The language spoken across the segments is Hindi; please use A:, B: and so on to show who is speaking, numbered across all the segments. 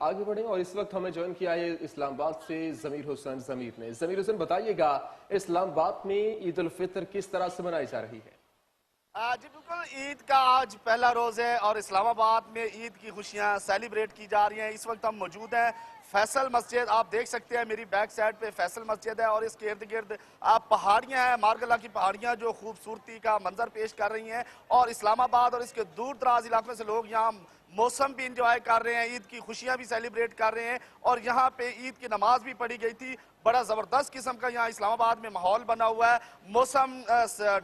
A: आगे बढ़े और इस वक्त हमें ज्वाइन किया है इस्लामाबाद से जमीर हुसैन। जमीर हुसैन बताइएगा, इस्लामाबाद में ईद उल फितर किस तरह से मनाई जा रही है?
B: जी बिल्कुल, ईद का आज पहला रोज़ है और इस्लामाबाद में ईद की खुशियां सेलिब्रेट की जा रही हैं। इस वक्त हम मौजूद हैं फैसल मस्जिद। आप देख सकते हैं मेरी बैक साइड पे फैसल मस्जिद है और इसके इर्द गिर्द आप पहाड़ियां हैं, मारगला की पहाड़ियां जो खूबसूरती का मंजर पेश कर रही हैं। और इस्लामाबाद और इसके दूर दराज इलाकों से लोग यहाँ मौसम भी इंजॉय कर रहे हैं, ईद की खुशियां भी सेलिब्रेट कर रहे हैं। और यहाँ पे ईद की नमाज भी पढ़ी गई थी। बड़ा ज़बरदस्त किस्म का यहाँ इस्लामाबाद में माहौल बना हुआ है। मौसम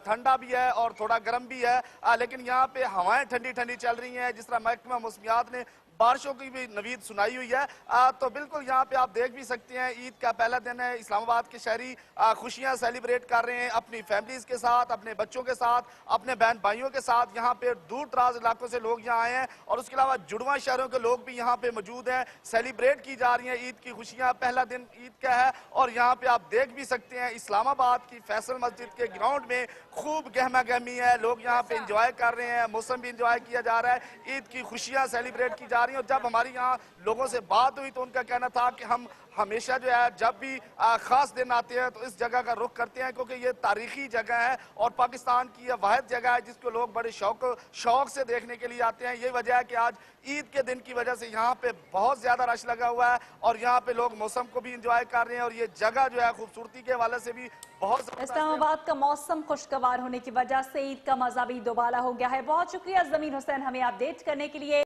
B: ठंडा भी है और थोड़ा गर्म भी है, लेकिन यहाँ पे हवाएं ठंडी ठंडी चल रही हैं। जिस तरह महकमा मौसमियात ने बारिशों की भी नवीद सुनाई हुई है। तो बिल्कुल यहाँ पे आप देख भी सकते हैं, ईद का पहला दिन है। इस्लामाबाद के शहरी खुशियाँ सेलिब्रेट कर रहे हैं अपनी फैमिलीज के साथ, अपने बच्चों के साथ, अपने बहन भाइयों के साथ। यहाँ पे दूर दराज इलाकों से लोग यहाँ आए हैं और उसके अलावा जुड़वा शहरों के लोग भी यहाँ पे मौजूद हैं। सेलिब्रेट की जा रही हैं ईद की खुशियाँ। पहला दिन ईद का है और यहाँ पे आप देख भी सकते हैं इस्लामाबाद की फैसल मस्जिद के ग्राउंड में खूब गहमा गहमी है। लोग यहाँ पे इंजॉय कर रहे हैं, मौसम भी इंजॉय किया जा रहा है, ईद की खुशियाँ सेलिब्रेट की जा रही हैं। और जब हमारी यहाँ लोगों से बात हुई तो उनका कहना था कि हम हमेशा जो है जब भी खास दिन आते हैं तो इस जगह का रुख करते हैं, क्योंकि ये तारीखी जगह है और पाकिस्तान की यह वाहिद जगह है जिसको लोग बड़े शौक से देखने के लिए आते हैं। यही वजह है कि आज ईद के दिन की वजह से यहाँ पे बहुत ज्यादा रश लगा हुआ है और यहाँ पे लोग मौसम को भी इंजॉय कर रहे हैं। और ये जगह जो है खूबसूरती के हवाले से भी बहुत
C: इस्लामाबाद का मौसम खुशगवार होने की वजह से ईद का मजा भी दोबारा हो गया है। बहुत शुक्रिया जमीर हुसैन हमें अपडेट करने के लिए।